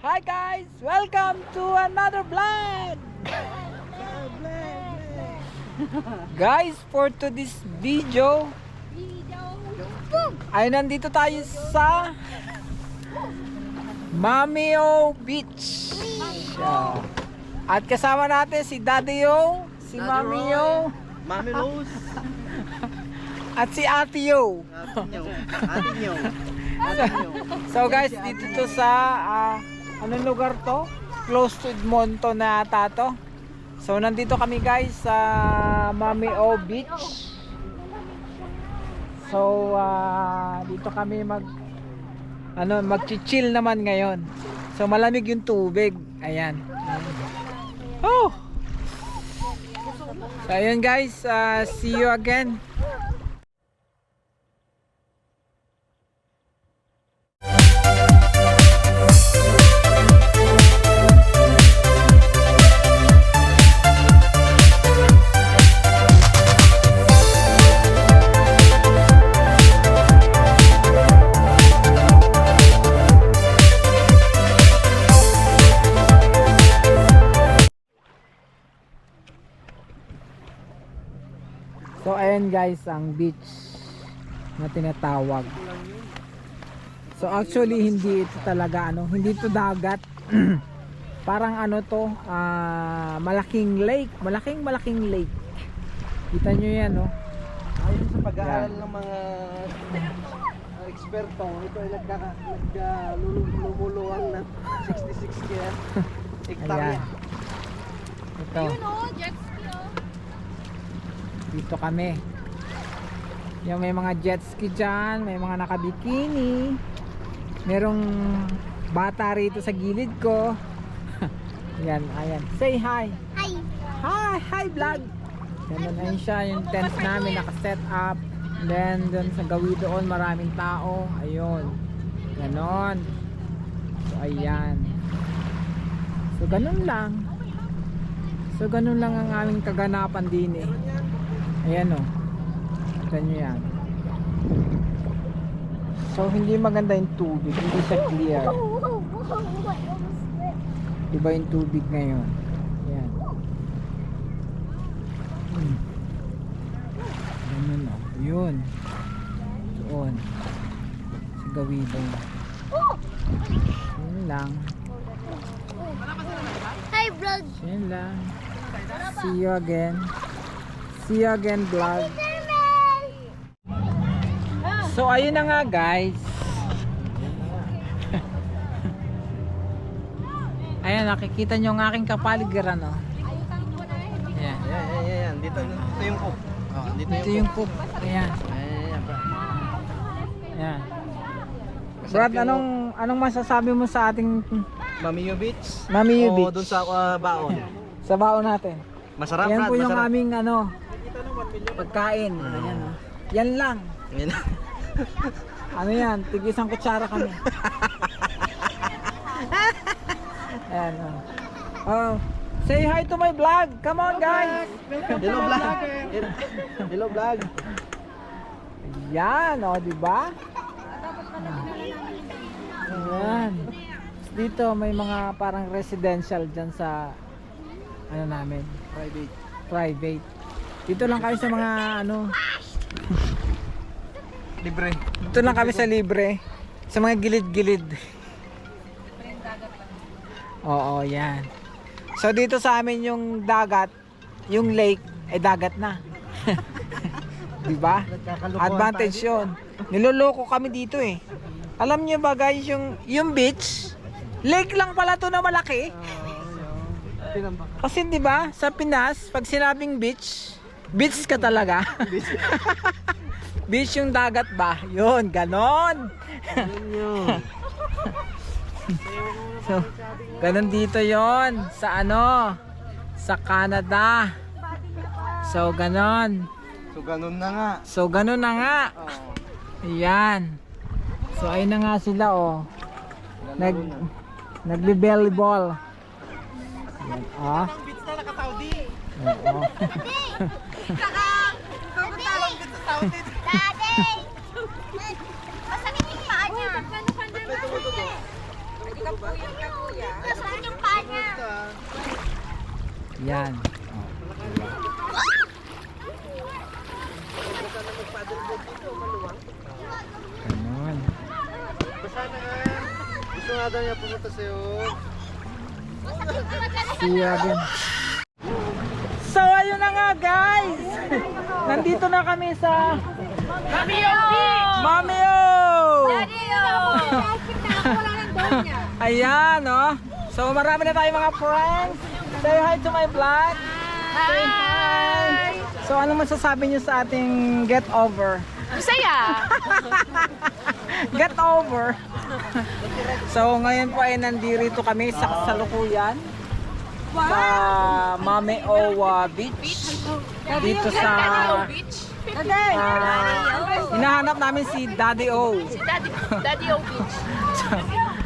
Hi guys! Welcome to another vlog! Guys, for today's video ay nandito tayo sa Mamio Beach. At kasama natin si Daddy Yo, si Mami Yo, Mami Rose. at si Ate Yo. Ate nyo. So guys, dito to sa anong lugar to? Close to Edmonton na ata to. So nandito kami guys sa Mamio Beach. So dito kami mag-chill naman ngayon. So malamig yung tubig. Ayan. Oh. So ayun guys, see you again. So ayan guys ang beach na tinatawag. So actually hindi ito talaga hindi ito dagat. Parang to, malaking lake, malaking lake. Kita nyo yan Ayon sa pag-aaral ng mga eksperto, ito ay lumuluwang na 66 kaya hektarya. Ayan. Ito. Jet ski Dito kami. Yung may mga jet ski dyan, may mga nakabikini. Merong bata rito sa gilid ko. Yan, ayan. Say hi. Hi! Hi vlog. Ganun ayun siya, yung tent namin naka-set up. Then dun sa gawi doon maraming tao. Ayun. Ganon. So ayan. So ganun lang. So ganun lang ang aming kaganapan din Ayan Tignan nyo yan. So hindi maganda yung tubig, hindi siya clear. Iba yung tubig ngayon. Ayan. Ganun Yun. Doon. Sa gawido. Yun lang. Hi vlog! Yun lang. See you again. See you again vlog. So ayun na nga guys. Ayan, nakikita nyo ang aking kapaligiran Ayan. Yan. Dito yung cook. Ito yung cook. Ayan. Ayan. Brad, anong masasabi mo sa ating Mamio Beach? Mamio Beach? O doon sa baon. Sa baon natin? Masarap Yan Brad, po yung masarap. aming pagkain. Ayan Yan lang. Yan. Ano yan? Tig-isang kutsara kami. Ayan say hi to my vlog. Come on guys. Hello vlog. Hello vlog. Yan diba? Ayan. Dito may mga parang residential dyan sa namin. Private. Dito lang kami sa mga Libre. Dito lang kami sa libre. Sa mga gilid-gilid. Oo, yan. So dito sa amin yung dagat, yung lake, ay dagat na. Diba? Advantage yun. Niloloko kami dito Alam niyo ba guys, yung beach, lake lang pala to na malaki. Kasi diba, sa Pinas, pag sinabing beach, beach ka talaga. Beach yung dagat ba? Yun, ganon. So, ganon dito yon sa sa Canada. So, ganon. So ganun na nga. So, ganon na nga. Ayan. So, ayun na nga sila nagbe-volleyball. Ayan, Beach na naka-Saudi. Oo. Daddy! Masakit yung paa niya. Ikaw po yung Yan. Oh, diba? Ganon. Gusto nga daw niya pumunta sa'yo. Siya din. So ayun na nga guys. Nandito na kami sa Mamio! Ayan oh. So marami na tayong mga friends. Say hi to my vlog. Say hi. So ano masasabi niyo sa ating get over? Masaya! Get over. So ngayon po ay nandito kami sa kasalukuyan sa Mamio Beach. Dito sa hinahanap namin si Daddy O. Si Daddy O Beach.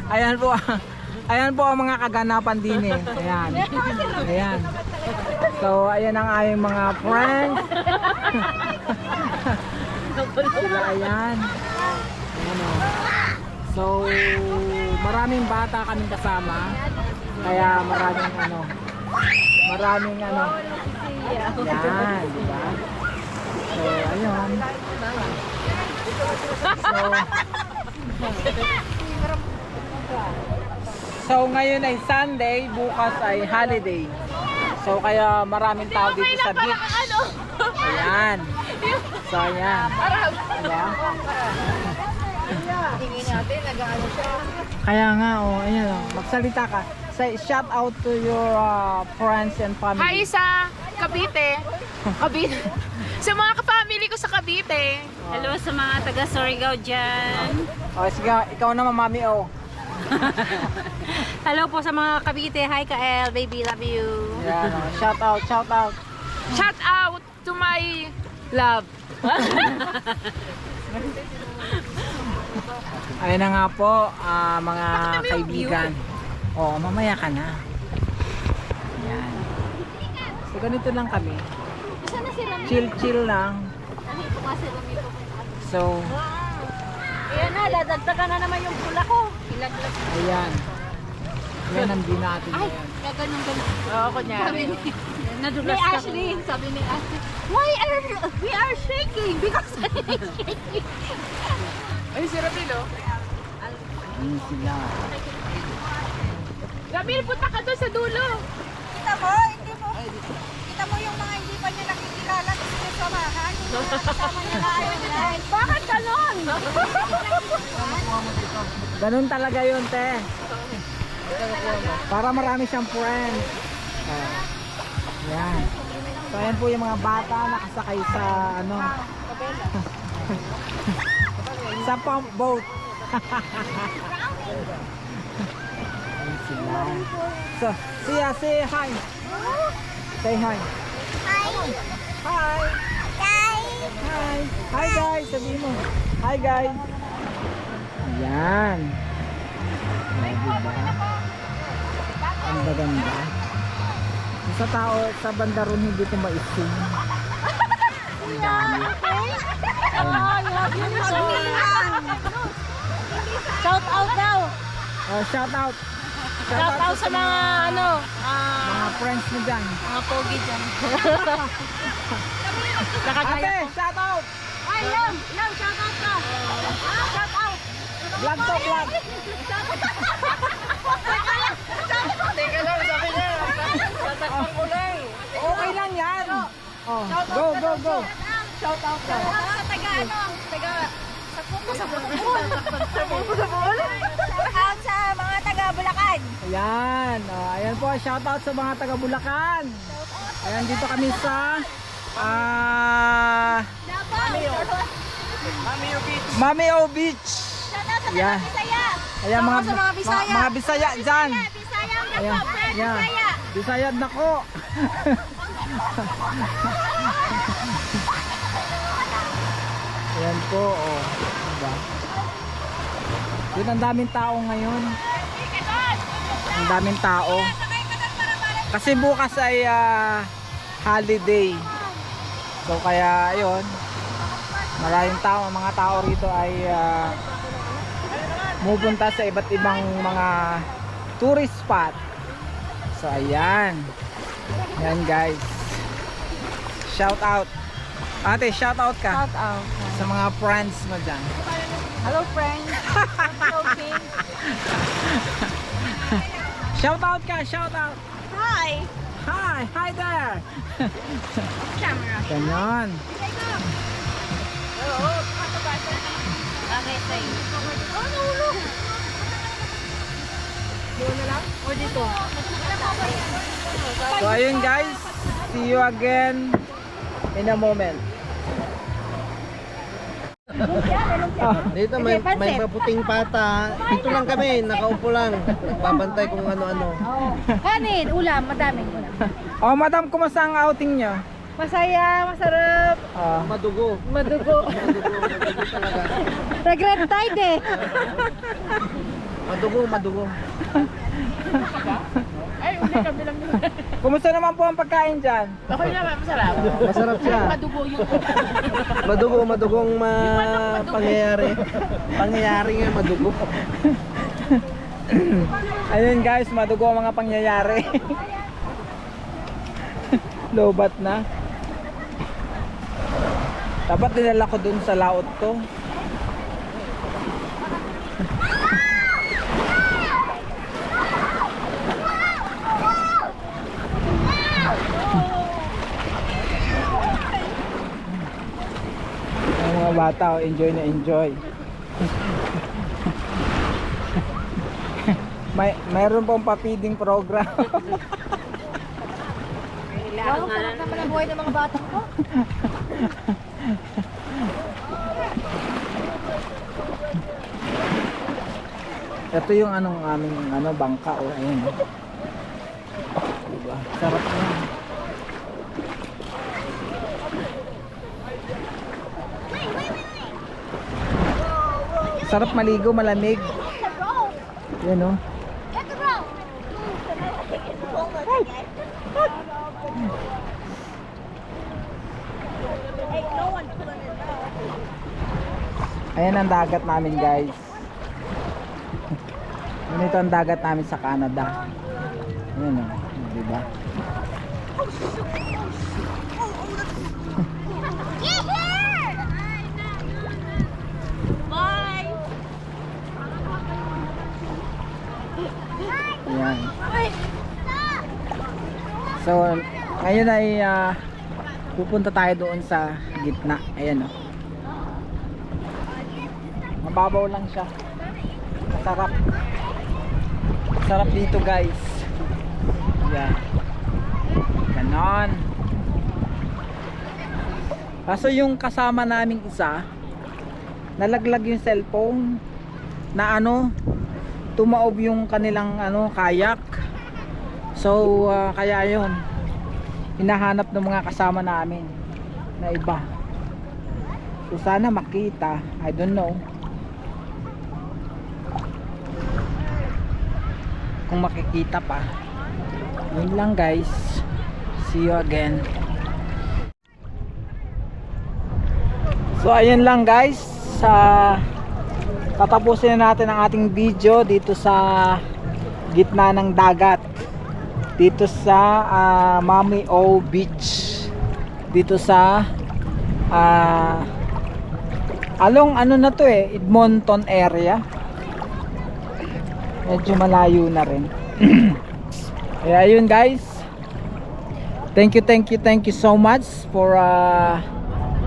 Ayan po. Ayan po ang mga kaganapan din eh. Ayan. Ayan. So ayan ang aming mga friends. Sila ayan. Ayan o. So maraming bata kaming kasama. Kaya maraming ano. Yan, di ba? So ayun. So ngayon ay Sunday, bukas ay holiday. So kaya maraming tao dito sa beach. Ayan. So ayan. Diba? Tingin natin, nag-ano siya. Kaya nga oh, ayan oh. Magsalita ka. Say shout out to your friends and family. Hi sa Cavite. Cavite. Sa mga ka-family ko sa Cavite. Hello sa mga taga Surigao dyan. Oh, sige, ikaw naman mami oh. Hello po sa mga Cavite. Hi Kael, baby, love you. Yan, oh. Shout out, shout out. Shout out to my love. Ayun na nga po, mga kaibigan. Oh, mamaya ka na. Yan. So ganito lang kami. Chill lang. So, Ayan na, dadagdagan na naman yung pula ko. Ilaglag. ayan. Yan ang din natin Ay, ngayon. gaganong-ganon. Oo, kunyari. Sabi ni Ashley, sabi ni Ashley, why are we are shaking? Because I'm shaking. Ay, si Ramil, oh. Ayun sila. Ramil, punta ka doon sa dulo. Kita mo, hindi mo. Kita mo yung mga hindi pa niya nakikilala sa sinasamahan. Yung mga kasama niya na ayaw niya. Bakit ganon? Ganun talaga yun, te. Para marami siyang friends. Yan. So, ayan po yung mga bata nakasakay sa ano. sa pump boat. Ayan sila. So, say hi. Say hi. Hi. Hi. Hi guys, sabihin mo. Hi guys. Ayan. Ayan, diba? Ang ganda. Sa tao, sa banda ron hindi ko ma-ising. Ang dami. Shout out daw. Oh, shout out. Shout out sa mga ano, Mga friends mo dyan. mga pogi dyan. Ate, shout out. Ay, Lam, shout out ka. Shout out. Vlog to vlog. Teka lang, sabi niya. Tatakpan ko lang. Okay lang yan. Oh, go. Shout out ka. Sa taga ano? Taga sa pupo sa buol. Sa pupo sa buol? Shout out sa mga taga Bulacan. Ayan. Oh, ayan po, shout out sa mga taga Bulacan. Ayan, dito kami sa Mamio Beach. Shout out sa Yeah. mga Bisaya. Ayan mga sa mga Bisaya. mga Bisaya dyan. Bisaya ang Ayan. nagpa-friend. Ayan. Bisaya. Bisaya nako. Ayan po, oh. Diba? Yun, ang daming tao ngayon. Ang daming tao. Kasi bukas ay holiday. So kaya ayun, maraming tao, mga tao rito ay pupunta sa iba't ibang mga tourist spot. So ayan. Yan guys. Shout out. Ate, shout out ka Shout out. sa mga friends mo dyan. Hello, friends. Hello, Pink. Shout out ka, shout out. Hi! Hi, hi there. Camera. Ganon. Okay, thanks. Oh, nahulog. Doon na lang? O dito? So ayun guys, see you again in a moment. Dito may maputing pata. Dito lang kami, nakaupo lang. Nagbabantay kung ano-ano. Kanin, ulam, madaming ulam. Oh madam, kumusta ang outing nyo? Masaya, masarap, Madugo. madugo. Madugo talaga. Regret tide eh. Madugo. Ay, uli kami lang yun. Kumusta naman po ang pagkain dyan? Ako naman, masarap. Masarap siya. Madugo yung Madugong pangyayari. Pangyayari nga madugo. Ayun guys, madugo ang mga pangyayari. Lobat na. Dapat dinala ko dun sa laot ko. Ang mga bata, oh, enjoy na enjoy. Mayroon pong pa-feeding program. Wow, sarap naman ang buhay ng mga bata ko. Ito yung aming bangka o ayun. Diba? Sarap na. Sarap maligo, malamig. Yan o. Get the rope! Hey, no one pulling it out. Ayan ang dagat namin guys. Ganito ang dagat namin sa Canada. Ayan o. Diba? Get here! Bye! Ayan. So, ngayon ay pupunta tayo doon sa gitna. Ayan o. Mababaw lang siya. Masarap. Masarap dito guys. Ayan. Ganon. Kaso yung kasama naming isa, nalaglag yung cellphone na tumaob yung kanilang kayak. So kaya yun, hinahanap ng mga kasama namin na iba. So sana makita, I don't know kung makikita pa. Yun lang guys, see you again. So ayun lang guys, tatapusin na natin ang ating video dito sa gitna ng dagat, dito sa Mami O Beach, dito sa along na to Edmonton area. Medyo malayo na rin. Kaya yun guys, thank you so much for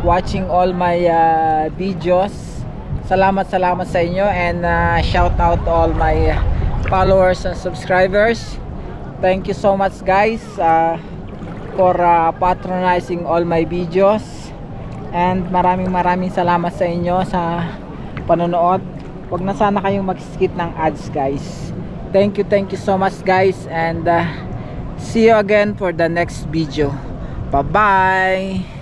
watching all my videos. Salamat sa inyo, and shout out to all my followers and subscribers. Thank you so much guys for patronizing all my videos, and maraming salamat sa inyo sa panonood. Huwag na sana kayong mag-skip ng ads guys. Thank you so much guys, and see you again for the next video. Bye bye.